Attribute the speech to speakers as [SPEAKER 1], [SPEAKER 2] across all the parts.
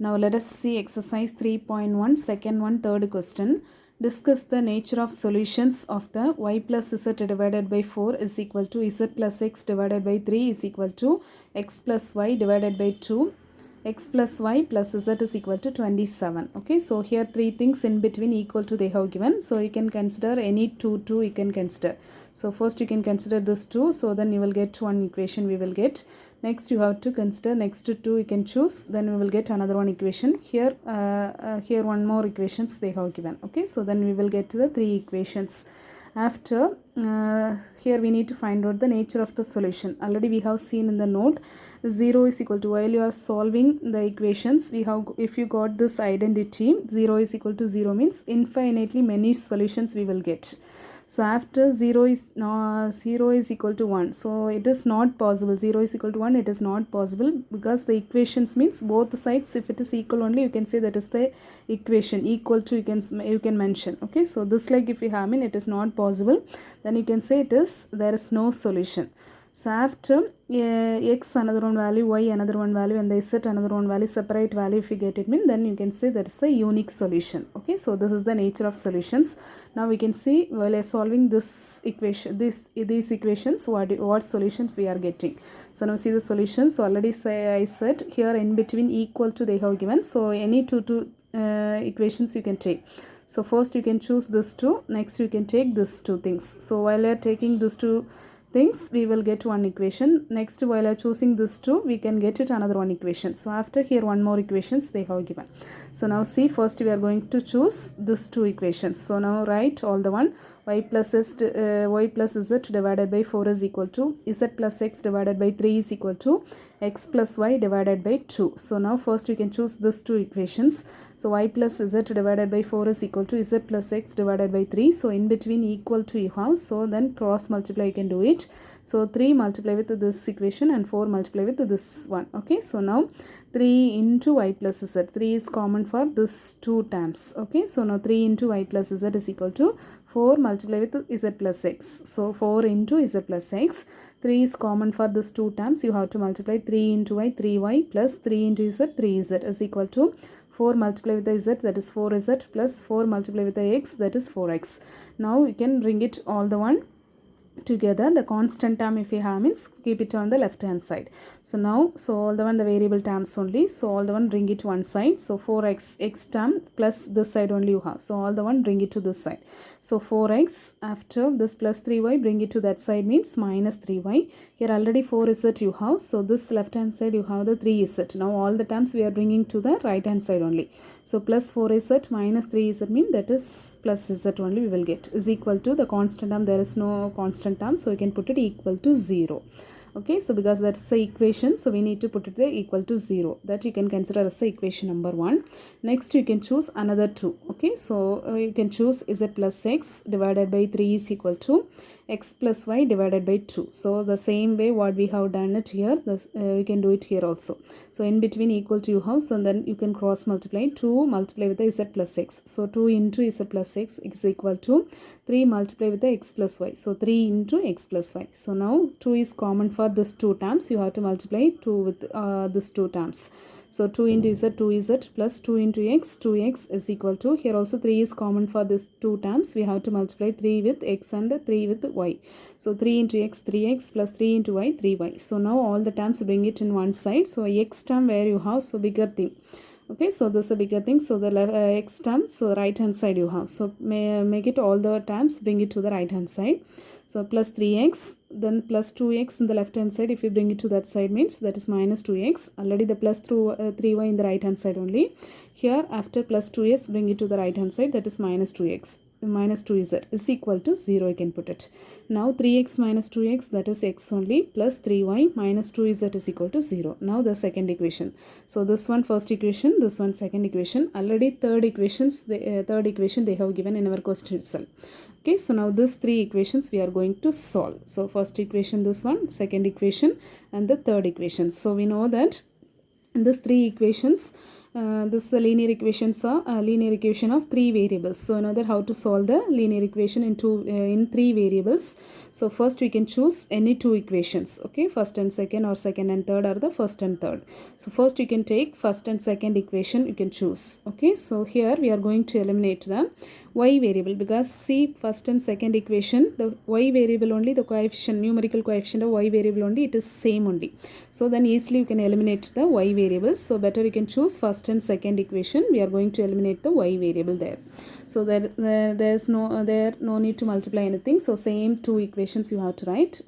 [SPEAKER 1] Now let us see exercise 3.1, second one, third question. Discuss the nature of solutions of the y plus z divided by 4 is equal to z plus x divided by 3 is equal to x plus y divided by 2. X plus y plus z is equal to 27. Okay, so here three things in between equal to they have given. So you can consider any two you can consider. So first you can consider this 2. So then you will get one equation we will get. Next you have to consider next to 2 you can choose. Then we will get another one equation. Here here one more equations they have given. Okay, so then we will get to the three equations. After here we need to find out the nature of the solution. Already we have seen in the note 0 is equal to, while you are solving the equations, we have, if you got this identity 0 is equal to 0 means infinitely many solutions we will get. So after 0 is equal to 1, so it is not possible. 0 is equal to 1, it is not possible, because the equations means both sides, if it is equal only you can say that is the equation. Equal to you can mention. Okay, so this like if you have mean it is not possible, then you can say it is there is no solution. So after x another one value, y another one value, and the z another one value, separate value if you get it mean, then you can say that is the unique solution. Okay, so this is the nature of solutions. Now we can see while solving this equation, these equations, what solutions we are getting. So now see the solutions. So already I said here in between equal to they have given. So any two equations you can take. So first you can choose this two, next you can take this two things. So while you are taking this two things, we will get one equation. Next, while I choosing this two, we can get it another one equation. So after here one more equations they have given. So now see, first we are going to choose this two equations. So now write all the one. Y plus z divided by 4 is equal to z plus x divided by 3 is equal to x plus y divided by 2. So now first you can choose these two equations. So y plus z divided by 4 is equal to z plus x divided by 3. So in between equal to you have. So then cross multiply you can do it. So 3 multiply with this equation and 4 multiply with this one. Okay, so now 3 into y plus z. 3 is common for this two terms. Okay, so now 3 into y plus z is equal to 4 multiply with z plus x. So 4 into z plus x. 3 is common for this two terms. You have to multiply 3 into y, 3y plus 3 into z, 3z is equal to 4 multiply with the z, that is 4z, plus 4 multiply with the x, that is 4x. Now you can bring it all the one together. The constant term if you have means keep it on the left hand side. So now, so all the one the variable terms only, so all the one bring it one side. So 4x x term plus this side only you have, so all the one bring it to this side. So 4x after this plus 3y bring it to that side means minus 3y. Here already 4z you have, so this left hand side you have the 3z. Now all the terms we are bringing to the right hand side only. So plus 4z minus 3z mean that is plus z only we will get, is equal to the constant term. There is no constant term, so we can put it equal to 0. Okay, so because that's the equation, so we need to put it there equal to 0. That you can consider as the equation number 1. Next you can choose another 2. Okay, so you can choose z plus x divided by 3 is equal to x plus y divided by 2. So the same way what we have done it here, we can do it here also. So in between equal to you have, so then you can cross multiply. 2 multiply with the z plus x. So 2 into z plus x is equal to 3 multiply with the x plus y. So 3 into x plus y. So now 2 is common for this two terms. You have to multiply 2 with this two terms. So 2 into z, 2z plus 2 into x, 2x is equal to, here also 3 is common for this two terms. We have to multiply 3 with x and 3 with y. So 3 into x, 3x plus 3 into y, 3y. So now all the terms bring it in one side. So x term where you have, so bigger thing. Okay, so this is a bigger thing. So the x term, so right hand side you have. So make it all the terms, bring it to the right hand side. So plus 3x, then plus 2x in the left hand side. If you bring it to that side means that is minus 2x. Already the plus 3y in the right hand side only. Here after plus 2s bring it to the right hand side, that is minus 2x. Minus 2z is equal to 0, you can put it. Now 3x minus 2x, that is x only, plus 3y minus 2z is equal to 0. Now the second equation. So this one first equation, this one second equation. Already third equation they have given in our question itself. Okay, so now these three equations we are going to solve. So first equation this one, second equation and the third equation. So we know that in these three equations this is the linear equation of three variables. So another how to solve the linear equation in three variables. So first we can choose any two equations. Okay, first and second, or second and third, or the first and third. So first you can take first and second equation, you can choose. Okay, so here we are going to eliminate the y variable, because see, first and second equation, the y variable only, the coefficient, numerical coefficient of y variable only, it is same only. So then easily you can eliminate the y variables. So better you can choose first and second equation. We are going to eliminate the y variable there. So there's no need to multiply anything. So same two equations you have to write.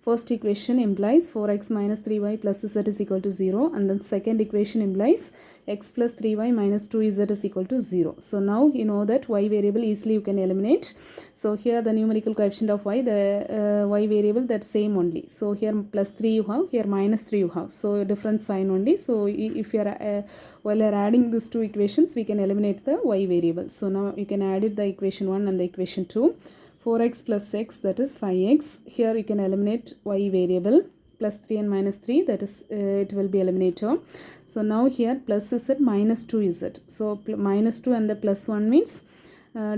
[SPEAKER 1] First equation implies 4x minus 3y plus z is equal to 0, and then second equation implies x plus 3y minus 2z is equal to 0. So now you know that y variable easily you can eliminate. So here the numerical coefficient of y, the y variable, that same only. So here plus 3 you have, here minus 3 you have. So different sign only. So if you are while you are adding these two equations, we can eliminate the y variable. So now you can add it, the equation 1 and the equation 2. 4x plus x, that is 5x. Here you can eliminate y variable. Plus 3 and minus 3, that is it will be eliminated. So now here plus z minus 2z. So minus 2 and the plus 1 means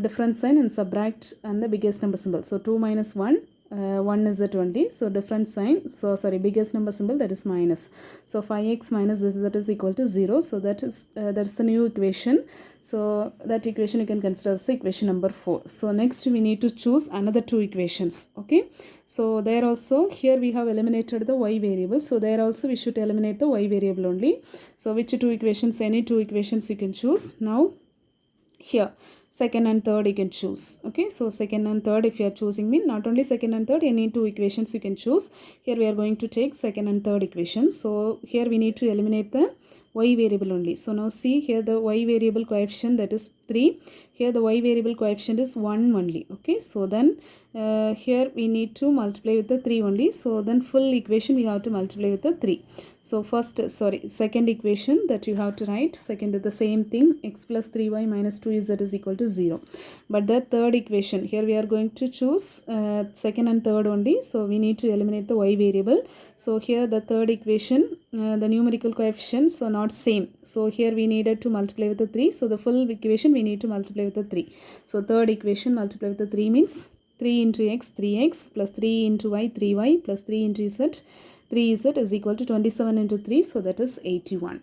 [SPEAKER 1] different sign and subtract and the biggest number symbol. So 2 minus 1. 1 is it only, so different sign, so sorry, biggest number symbol, that is minus. So 5x minus this z is equal to 0. So that's the new equation. So that equation you can consider as equation number 4. So next we need to choose another two equations. Okay, so there also, here we have eliminated the y variable, so there also we should eliminate the y variable only. So which two equations? Any two equations you can choose. Now here second and third you can choose. Okay, so second and third, if you are choosing, mean not only second and third, any two equations you can choose. Here we are going to take second and third equations. So here we need to eliminate the y variable only. So now see, here the y variable coefficient, that is 3. Here the y variable coefficient is 1 only. Okay, so then here we need to multiply with the 3 only. So then full equation we have to multiply with the 3. So second equation that you have to write, second is the same thing, x plus 3y minus 2z is equal to 0. But the third equation, here we are going to choose second and third only. So we need to eliminate the y variable. So here the third equation, the numerical coefficients are not same. So here we needed to multiply with the 3. So the full equation we need to multiply with the 3. So third equation multiply with the 3 means 3 into x, 3x, plus 3 into y, 3y, plus 3 into z, 3z is equal to 27 into 3, so that is 81.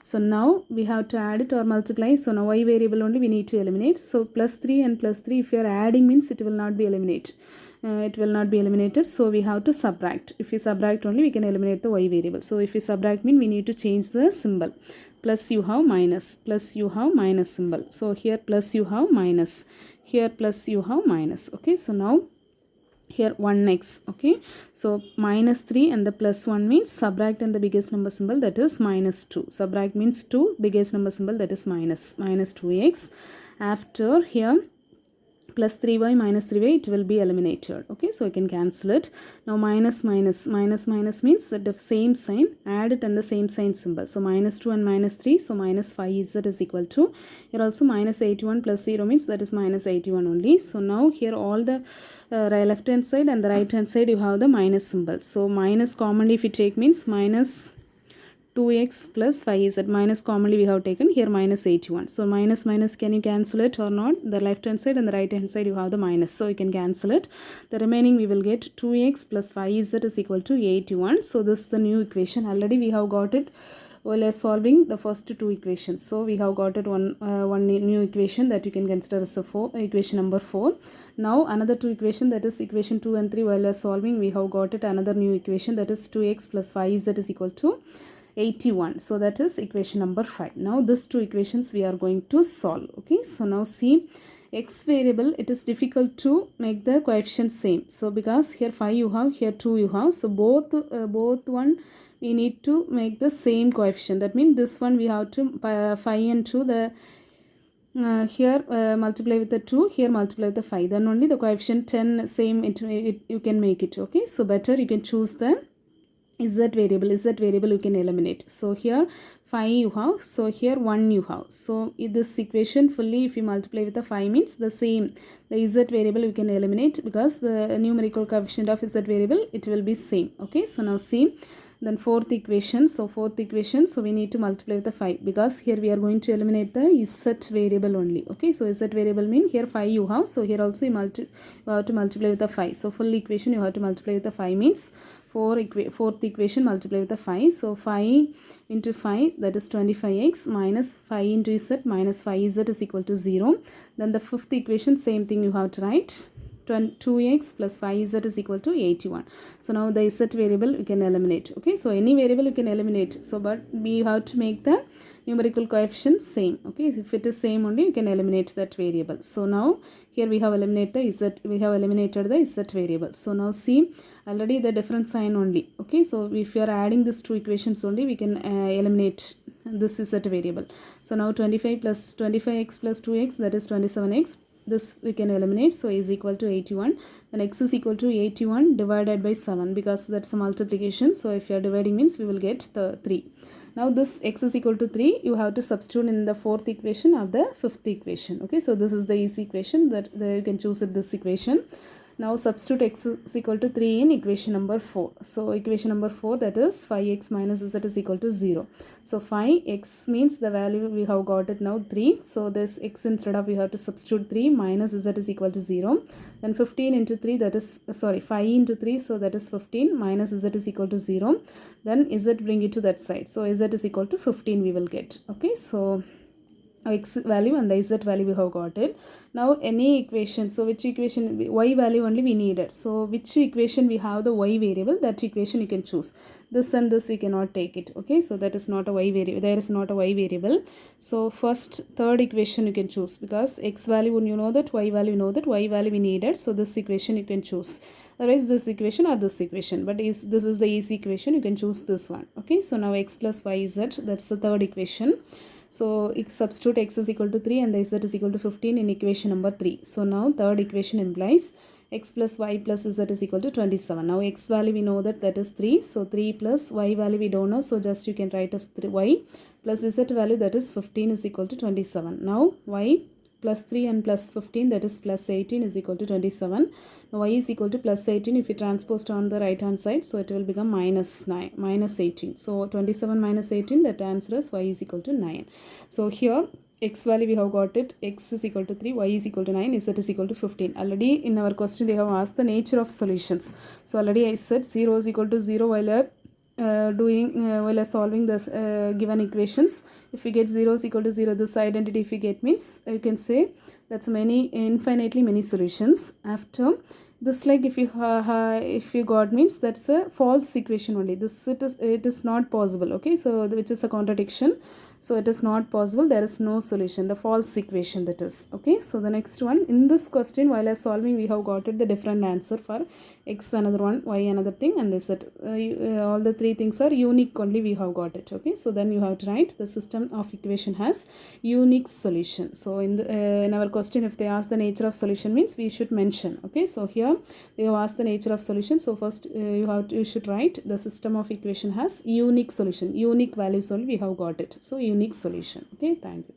[SPEAKER 1] So now we have to add it or multiply. So now y variable only we need to eliminate. So plus 3 and plus 3, if you are adding, means it will not be eliminated. So we have to subtract. If we subtract only, we can eliminate the y variable. So if we subtract, mean we need to change the symbol. Plus you have minus, plus you have minus symbol. So here plus you have minus, here plus you have minus. Okay, so now here 1x. Okay, so minus 3 and the plus 1 means subtract and the biggest number symbol, that is minus 2. Subtract means 2, biggest number symbol, that is minus 2x. After here plus 3y minus 3y, it will be eliminated. Okay, so you can cancel it. Now minus means the same sign, add it and the same sign symbol. So minus 2 and minus 3, so minus 5z is equal to, here also minus 81 plus 0 means that is minus 81 only. So now here all the left hand side and the right hand side you have the minus symbol. So minus commonly if you take, means minus 2x plus 5z, minus commonly we have taken, here minus 81. So minus can you cancel it or not? The left hand side and the right hand side you have the minus, so you can cancel it. The remaining we will get 2x plus 5z is equal to 81. So this is the new equation. Already we have got it while solving the first two equations. So we have got it one new equation that you can consider as equation number 4. Now another two equation, that is equation 2 and 3, while solving we have got it another new equation, that is 2x plus 5z is equal to 81. So that is equation number 5. Now these two equations we are going to solve. Okay, so now see, x variable, it is difficult to make the coefficient same. So because here 5 you have, here 2 you have, so both one we need to make the same coefficient. That means this one we have to 5 and 2, the here multiply with the 2, here multiply with the 5, then only the coefficient 10 same you can make it. Okay, so better you can choose the z variable you can eliminate. So here 5 you have, so here 1 you have. So in this equation fully if you multiply with the 5 means the same, the z variable you can eliminate, because the numerical coefficient of z variable it will be same. Okay, so now see, Then fourth equation, so we need to multiply with the 5 because here we are going to eliminate the z variable only. Okay, so z variable mean here 5 you have, so here also you have to multiply with the 5. So full equation you have to multiply with the 5 means fourth equation multiply with the 5. So 5 into 5, that is 25x, minus 5 into z minus 5z is equal to 0. Then the fifth equation, same thing you have to write. 2x plus 5z is equal to 81. So now the z variable we can eliminate. Okay, so any variable you can eliminate. So but we have to make the numerical coefficient same. Okay, so if it is same only you can eliminate that variable. So now here we have eliminated the z variable. So now see, already the different sign only. Okay, so if you are adding these two equations only, we can eliminate this z variable. So now 25x plus 2x, that is 27x. This we can eliminate, so is equal to 81. Then x is equal to 81 divided by 7 because that's a multiplication. So if you are dividing means we will get the 3. Now this x is equal to 3, you have to substitute in the fourth equation or the fifth equation. Okay, so this is the easy equation that you can choose it, this equation. Now substitute x is equal to 3 in equation number 4. So equation number 4, that is 5x minus z is equal to 0. So 5x means the value we have got it now 3. So this x instead of we have to substitute 3 minus z is equal to 0. Then 15 into 3, that is 5 into 3, so that is 15 minus z is equal to 0. Then z bring it to that side. So z is equal to 15 we will get. Okay, so x value and the z value we have got it. Now any equation, so which equation, y value only we needed. So which equation we have the y variable, that equation you can choose. This and this we cannot take it. Okay, so that is not a y variable, there is not a y variable. So third equation you can choose because x value you know that, y value you know that, y value we needed. So this equation you can choose. Otherwise this equation or this equation, but this is the easy equation, you can choose this one. Okay, so now x plus yz, that's the third equation. So substitute x is equal to 3 and the z is equal to 15 in equation number 3. So now third equation implies x plus y plus z is equal to 27. Now x value we know that is 3. So 3 plus y value we don't know. So just you can write as 3y plus z value, that is 15 is equal to 27. Now y plus 3 and plus 15, that is plus 18 is equal to 27. Now y is equal to plus 18 if you transpose on the right hand side, so it will become minus 18. So 27 minus 18, that answer is y is equal to 9. So here x value we have got it, x is equal to 3, y is equal to 9, z is equal to 15. Already in our question they have asked the nature of solutions. So already I said 0 is equal to 0 while solving this given equations. If we get 0 is equal to 0, this identity if we get means you can say that's infinitely many solutions. After this, like if you got means that's a false equation only. It is not possible. Okay, so which is a contradiction. So it is not possible, there is no solution, the false equation that is. Okay, so the next one, in this question while solving we have got it the different answer for x another one, y another thing, and this all the three things are unique only we have got it. Okay, so then you have to write the system of equation has unique solution. So in our question if they ask the nature of solution means we should mention. Okay, so here they have asked the nature of solution. So first you should write the system of equation has unique solution, unique values only we have got it. So unique solution. Okay, thank you.